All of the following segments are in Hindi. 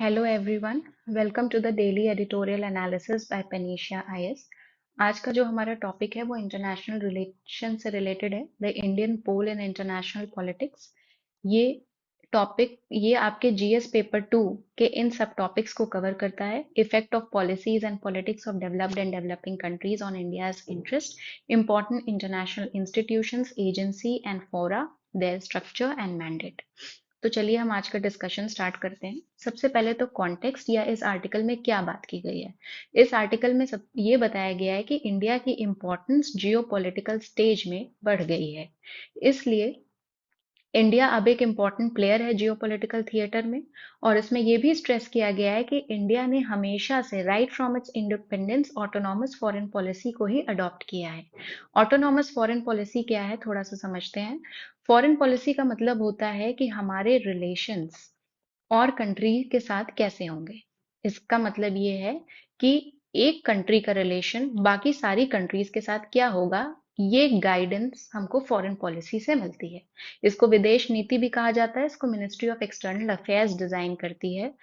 Hello everyone, welcome to the daily editorial analysis by Panacea IAS. आज का जो हमारा टॉपिक है वो इंटरनेशनल रिलेशन से रिलेटेड है, the Indian pole in international politics. ये टॉपिक ये आपके जीएस पेपर 2 के इन सब टॉपिक्स को कवर करता है। Effect of policies and politics of developed and developing countries on India's interest, important international institutions, agency and फोरा, देयर स्ट्रक्चर एंड मैंडेट। तो चलिए हम आज का डिस्कशन स्टार्ट करते हैं। सबसे पहले तो कॉन्टेक्स्ट या इस आर्टिकल में क्या बात की गई है। इस आर्टिकल में सब ये बताया गया है कि इंडिया की इम्पोर्टेंस जियोपॉलिटिकल स्टेज में बढ़ गई है। इसलिए इंडिया अब एक इम्पॉर्टेंट प्लेयर है जियोपॉलिटिकल थिएटर में। और इसमें यह भी स्ट्रेस किया गया है कि इंडिया ने हमेशा से right from its independence autonomous foreign policy को ही अडॉप्ट किया है। ऑटोनॉमस फॉरेन पॉलिसी क्या है, थोड़ा सा समझते हैं। फॉरेन पॉलिसी का मतलब होता है कि हमारे रिलेशंस और कंट्री के साथ कैसे होंगे। इसका मतलब ये है कि एक कंट्री का रिलेशन बाकी सारी कंट्रीज के साथ क्या होगा, ये गाइडेंस हमको फॉरेन पॉलिसी से मिलती है। इसको विदेश नीति भी कहा जाता है। इसको ministry of external affairs design करती है।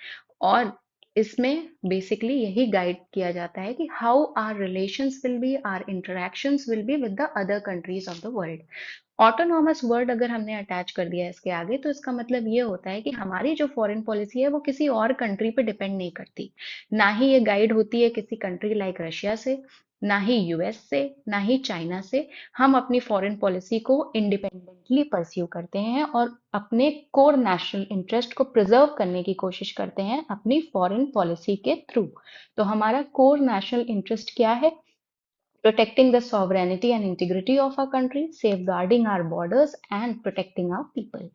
और इसमें बेसिकली यही गाइड किया जाता है कि how are relations will be, are interactions will be with the other countries of the world. Autonomous word अगर हमने अटैच कर दिया है इसके आगे, तो इसका मतलब ये होता है कि हमारी जो फॉरेन पॉलिसी है वो किसी और कंट्री पे डिपेंड नहीं करती। ना ही ये गाइड होती है किसी कंट्री लाइक रशिया से, ना ही यूएस से, ना ही चाइना से। हम अपनी फॉरेन पॉलिसी को इंडिपेंडेंटली परस्यू करते हैं और अपने कोर नेशनल इंटरेस्ट को प्रिजर्व करने की कोशिश करते हैं अपनी फॉरेन पॉलिसी के थ्रू। तो हमारा कोर नेशनल इंटरेस्ट क्या है? Protecting the sovereignty and integrity of our country, safeguarding our borders and protecting our people।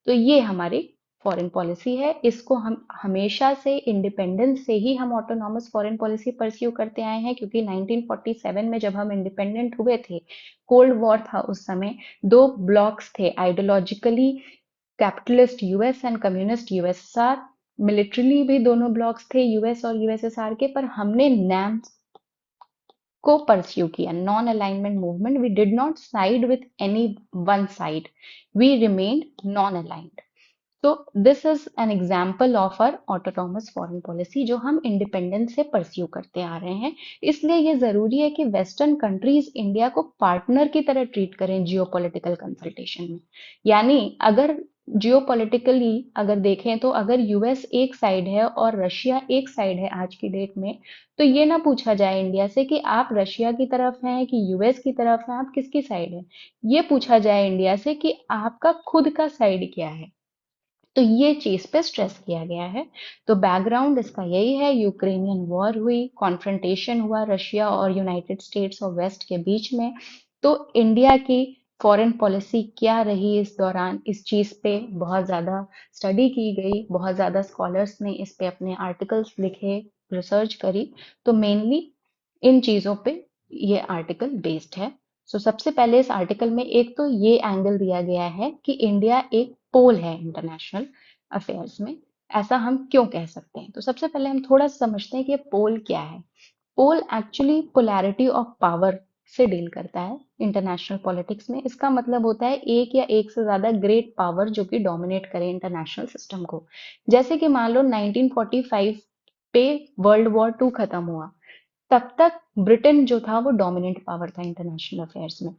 तो ये हमारी फॉरेन पॉलिसी है। इसको हम हमेशा से इंडिपेंडेंस से ही हम ऑटोनॉमस फॉरेन पॉलिसी परस्यू करते आए हैं, क्योंकि 1947 में जब हम इंडिपेंडेंट हुए थे, कोल्ड वॉर था उस समय। दो ब्लॉक्स थे ideologically, capitalist US and communist USSR. Militarily भी दोनों ब्लॉक्स थे, यूएस और यूएसएसआर के। पर हमने नैम को परस्यू किया, non alignment movement. We did not side with any one side, we remained non aligned. तो this is an example of our autonomous foreign policy जो हम इंडिपेंडेंस से परस्यू करते आ रहे हैं। इसलिए ये जरूरी है कि वेस्टर्न कंट्रीज इंडिया को पार्टनर की तरह ट्रीट करें जियोपॉलिटिकल कंसल्टेशन में। यानी अगर जियोपॉलिटिकली अगर देखें तो अगर यूएस एक साइड है और रशिया एक साइड है आज की डेट में, तो ये ना पूछा जाए इंडिया से कि आप रशिया की तरफ हैं कि यूएस की तरफ हैं, आप किसकी साइड हैं। ये पूछा जाए इंडिया से कि आपका खुद का साइड क्या है। तो ये चीज पे स्ट्रेस किया गया है। तो बैकग्राउंड इसका यही है, यूक्रेनियन वॉर हुई, कॉन्फ्रंटेशन हुआ रशिया और यूनाइटेड स्टेट्स और वेस्ट के बीच में। तो इंडिया की फॉरेन पॉलिसी क्या रही इस दौरान, इस चीज पे बहुत ज्यादा स्टडी की गई, बहुत ज्यादा स्कॉलर्स ने इस पे अपने आर्टिकल्स लिखे, रिसर्च करी। तो मेनली इन चीजों पे ये आर्टिकल बेस्ड है। सो सबसे पहले इस आर्टिकल में एक तो ये एंगल दिया गया है कि इंडिया एक पोल है इंटरनेशनल अफेयर्स में। ऐसा हम क्यों कह सकते हैं? तो सबसे पहले हम थोड़ा सा समझते हैं कि ये पोल क्या है। पोल एक्चुअली पोलैरिटी ऑफ पावर से डील करता है इंटरनेशनल पॉलिटिक्स में। इसका मतलब होता है एक या एक से ज्यादा ग्रेट पावर जो कि डोमिनेट करे इंटरनेशनल सिस्टम को। जैसे कि मान लो 1945 पे वर्ल्ड वॉर टू खत्म हुआ, तब तक ब्रिटेन जो था वो डोमिनेंट पावर था इंटरनेशनल अफेयर्स में।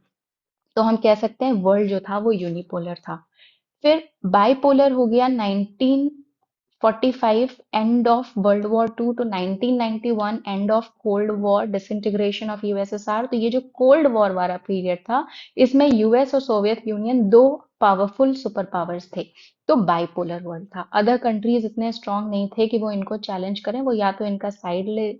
तो हम कह सकते हैं वर्ल्ड जो था वो यूनिपोलर था। फिर बाइपोलर हो गया 1945 end of world war two तो 1991 end of cold war, disintegration of USSR. तो ये जो कोल्ड वॉर वाला पीरियड था, इसमें यूएस और सोवियत यूनियन दो पावरफुल सुपर पावर्स थे। तो बाइपोलर वर्ल्ड था। अदर कंट्रीज इतने स्ट्रांग नहीं थे कि वो इनको चैलेंज करें। वो या तो इनका साइड ले,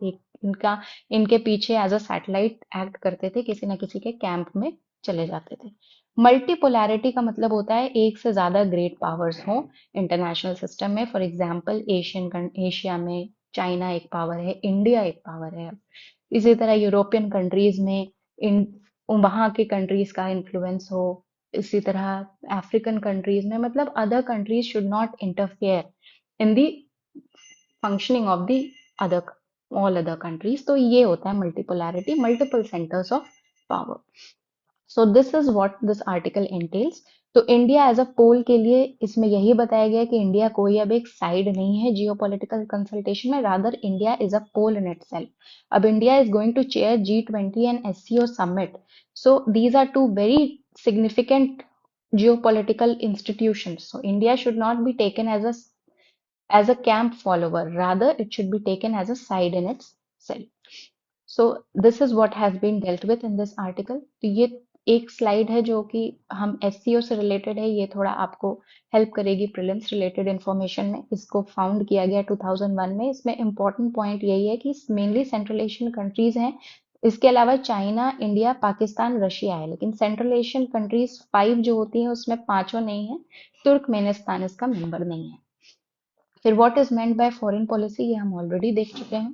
इनका इनके पीछे एज अ सैटेलाइट एक्ट करते थे, किसी ना किसी के कैंप में चले जाते थे। मल्टीपोलैरिटी का मतलब होता है एक से ज्यादा ग्रेट पावर्स हों इंटरनेशनल सिस्टम में। फॉर एग्जाम्पल एशिया में चाइना एक पावर है, इंडिया एक पावर है। इसी तरह यूरोपियन कंट्रीज में इन वहां के कंट्रीज का इन्फ्लुएंस हो। इसी तरह अफ्रीकन कंट्रीज में, मतलब other countries should not interfere in the functioning of the other all other countries. तो ये होता है multipolarity, multiple centres of power. So this is what this article एंटेल्स। तो इंडिया एज अ पोल के लिए इसमें यही बताया गया कि इंडिया कोई अब एक साइड नहीं है जियोपॉलिटिकल कंसल्टेशन में, rather India is a pole in itself. अब India is going to chair G20 and SCO summit. So these are two very significant geopolitical institutions. So India should not be taken as a camp follower. Rather, it should be taken as a side in itself. So this is what has been dealt with in this article. तो ये एक स्लाइड है जो कि हम SCO से रिलेटेड है, ये थोड़ा आपको हेल्प करेगी प्रीलिम्स रिलेटेड इंफॉर्मेशन में। इसको फाउंड किया गया 2001 में। इसमें इंपॉर्टेंट पॉइंट यही है कि मेनली सेंट्रल एशियन कंट्रीज हैं, इसके अलावा चाइना, इंडिया, पाकिस्तान, रशिया है, लेकिन सेंट्रल एशियन कंट्रीज 5 जो होती हैं उसमें पांचों नहीं है। तुर्कमेनिस्तान इसका मेंबर नहीं है। फिर what is meant by foreign policy, ये हम ऑलरेडी देख चुके हैं।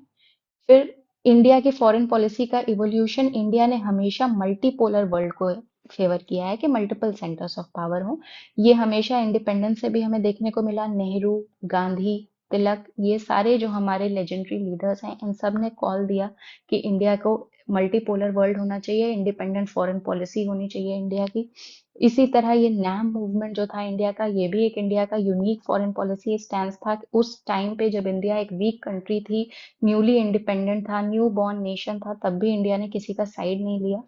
फिर इंडिया की फॉरेन पॉलिसी का इवोल्यूशन, इंडिया ने हमेशा मल्टीपोलर वर्ल्ड को फेवर किया है कि मल्टीपल सेंटर्स ऑफ पावर हो। ये हमेशा इंडिपेंडेंस से भी हमें देखने को मिला। नेहरू, गांधी, तिलक, ये सारे जो हमारे लेजेंडरी लीडर्स हैं, इन सब ने कॉल दिया कि इंडिया को मल्टीपोलर वर्ल्ड होना चाहिए, इंडिपेंडेंट फॉरेन पॉलिसी होनी चाहिए इंडिया की। इसी तरह ये नैम मूवमेंट जो था इंडिया का, ये भी एक इंडिया का यूनिक फॉरेन पॉलिसी स्टैंड था। उस टाइम पे जब इंडिया एक वीक कंट्री थी, न्यूली इंडिपेंडेंट था, न्यू बॉर्न नेशन था, तब भी इंडिया ने किसी का साइड नहीं लिया।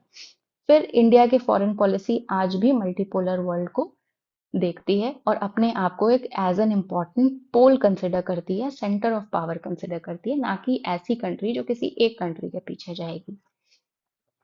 फिर इंडिया की फॉरेन पॉलिसी आज भी मल्टीपोलर वर्ल्ड को देखती है और अपने आप को एक as an important pole consider करती है, सेंटर ऑफ पावर कंसिडर करती है, ना कि ऐसी कंट्री जो किसी एक कंट्री के पीछे जाएगी।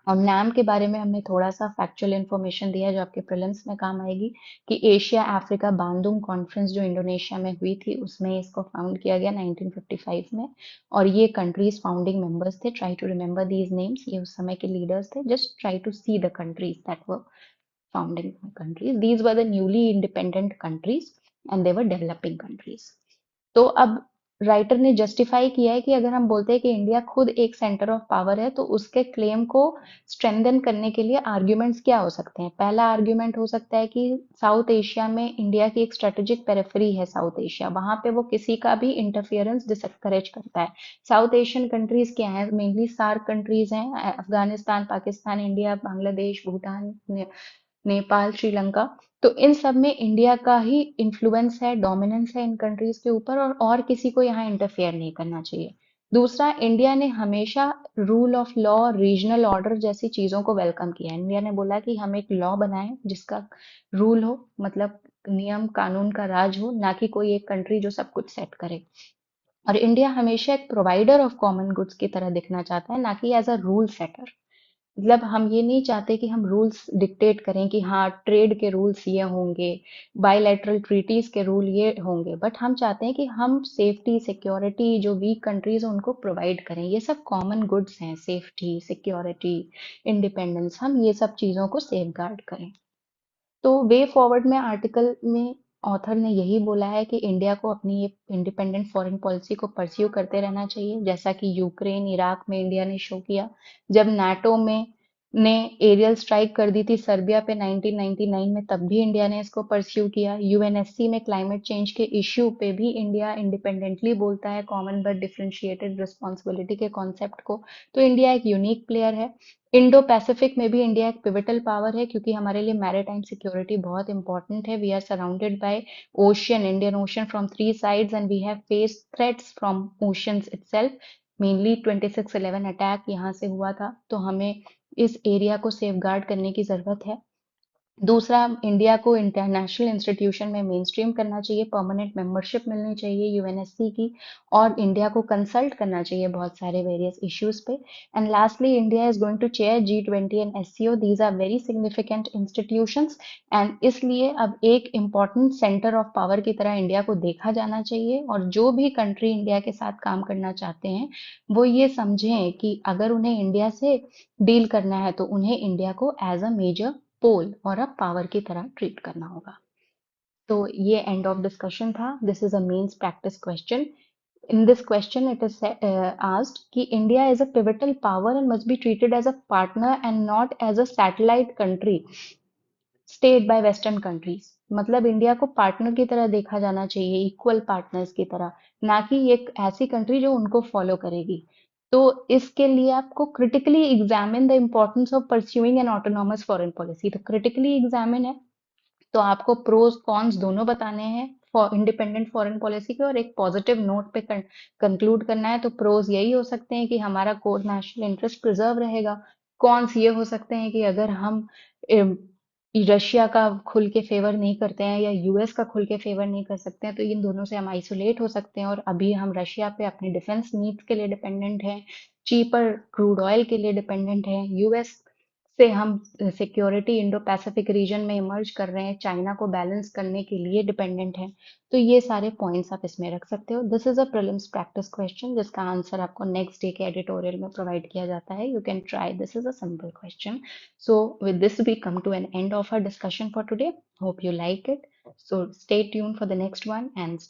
और नैम के बारे में हमने थोड़ा सा फैक्चुअल इंफॉर्मेशन दिया जो आपके प्रीलिम्स में काम आएगी, कि एशिया अफ्रीका बांडुंग कॉन्फ्रेंस जो इंडोनेशिया में हुई थी, उसमें इसको फाउंड किया गया 1955 में। और ये कंट्रीज फाउंडिंग मेंबर्स थे। Try to remember these names, ये उस समय के लीडर्स थे। Just try to see the countries that were founding countries. These were the newly independent countries and they were developing countries. तो अब राइटर ने जस्टिफाई किया है कि अगर हम बोलते हैं कि इंडिया खुद एक सेंटर ऑफ पावर है, तो उसके क्लेम को स्ट्रेंथन करने के लिए आर्ग्यूमेंट्स क्या हो सकते हैं। पहला आर्ग्यूमेंट हो सकता है कि साउथ एशिया में इंडिया की एक स्ट्रेटेजिक पेरिफेरी है, साउथ एशिया, वहां पे वो किसी का भी इंटरफियरेंस डिसकरेज करता है। साउथ एशियन कंट्रीज क्या है, मेनली सार्क कंट्रीज हैं, अफगानिस्तान, पाकिस्तान, इंडिया, बांग्लादेश, भूटान, नेपाल, श्रीलंका। तो इन सब में इंडिया का ही इन्फ्लुएंस है, डोमिनेंस है इन कंट्रीज के ऊपर, और किसी को यहाँ इंटरफेयर नहीं करना चाहिए। दूसरा, इंडिया ने हमेशा rule of law, regional order जैसी चीजों को वेलकम किया है। इंडिया ने बोला कि हम एक लॉ बनाएं जिसका रूल हो, मतलब नियम कानून का राज हो, ना कि कोई एक कंट्री जो सब कुछ सेट करे। और इंडिया हमेशा एक प्रोवाइडर ऑफ कॉमन गुड्स की तरह दिखना चाहता है, ना कि एज अ रूल सेटर। मतलब हम ये नहीं चाहते कि हम रूल्स डिक्टेट करें कि हाँ ट्रेड के रूल्स ये होंगे, बायलैटरल ट्रीटीज के रूल ये होंगे, बट हम चाहते हैं कि हम सेफ्टी सिक्योरिटी जो वीक कंट्रीज हैं उनको प्रोवाइड करें। ये सब कॉमन गुड्स हैं, सेफ्टी, सिक्योरिटी, इंडिपेंडेंस, हम ये सब चीज़ों को सेफ गार्ड करें। तो वे फॉरवर्ड में आर्टिकल में ऑथर ने यही बोला है कि इंडिया को अपनी ये इंडिपेंडेंट फॉरेन पॉलिसी को परस्यू करते रहना चाहिए, जैसा कि यूक्रेन, इराक में इंडिया ने शो किया। जब नाटो में ने एरियल स्ट्राइक कर दी थी सर्बिया पे 1999 में, तब भी इंडिया ने इसको परस्यू किया। यूएनएससी में क्लाइमेट चेंज के इश्यू पे भी इंडिया इंडिपेंडेंटली बोलता है, कॉमन बट डिफरेंशिएटेड रिस्पॉन्सिबिलिटी के कॉन्सेप्ट को। तो इंडिया एक यूनिक प्लेयर है। इंडो पैसिफिक में भी इंडिया एक पिवटल पावर है, क्योंकि हमारे लिए मैरीटाइम सिक्योरिटी बहुत इंपॉर्टेंट है। We are surrounded by ocean, Indian ocean from 3 sides, and we have faced threats from oceans itself. Mainly 26/11 attack यहाँ से हुआ था, तो हमें इस एरिया को सेफगार्ड करने की जरूरत है। दूसरा, इंडिया को इंटरनेशनल इंस्टीट्यूशन में मेन स्ट्रीम करना चाहिए, परमानेंट मेंबरशिप मिलनी चाहिए यूएनएससी की, और इंडिया को कंसल्ट करना चाहिए बहुत सारे वेरियस इश्यूज पे। And lastly, India is going to chair G20 and SCO। These are very significant institutions, and इसलिए अब एक इम्पॉर्टेंट सेंटर ऑफ पावर की तरह इंडिया को देखा जाना चाहिए। और जो भी कंट्री इंडिया के साथ काम करना चाहते हैं, वो ये समझें कि अगर उन्हें इंडिया से डील करना है तो उन्हें इंडिया को एज अ मेजर पोल और अब पावर की तरह ट्रीट करना होगा। तो ये एंड ऑफ डिस्कशन था। This is a mains practice question. In this question it is asked कि India is a pivotal power and must be treated as a partner and not as a satellite country state by western countries. मतलब इंडिया को पार्टनर की तरह देखा जाना चाहिए, इक्वल पार्टनर्स की तरह, ना कि एक ऐसी कंट्री जो उनको फॉलो करेगी। तो इसके लिए आपको critically examine the importance of pursuing N autonomous foreign policy. तो क्रिटिकली एग्जामिन है, तो आपको प्रोज कॉन्स दोनों बताने हैं फॉर इंडिपेंडेंट फॉरेन पॉलिसी के, और एक पॉजिटिव नोट पे कंक्लूड करना है। तो प्रोज यही हो सकते हैं कि हमारा कोर नेशनल इंटरेस्ट प्रिजर्व रहेगा। कॉन्स ये हो सकते हैं कि अगर हम रशिया का खुल के फेवर नहीं करते हैं या यूएस का खुल के फेवर नहीं कर सकते हैं, तो इन दोनों से हम आइसोलेट हो सकते हैं, और अभी हम रशिया पे अपने डिफेंस नीड्स के लिए डिपेंडेंट हैं, चीपर क्रूड ऑयल के लिए डिपेंडेंट हैं, यूएस से हम सिक्योरिटी इंडो पैसिफिक रीजन में इमर्ज कर रहे हैं, चाइना को बैलेंस करने के लिए डिपेंडेंट है। तो ये सारे पॉइंट्स आप इसमें रख सकते हो। This is a prelims practice question जिसका आंसर आपको नेक्स्ट डे के एडिटोरियल में प्रोवाइड किया जाता है। You can try, this is a simple question. So with this, we come to an end of our discussion for today. Hope you like it. So stay tuned for the next one and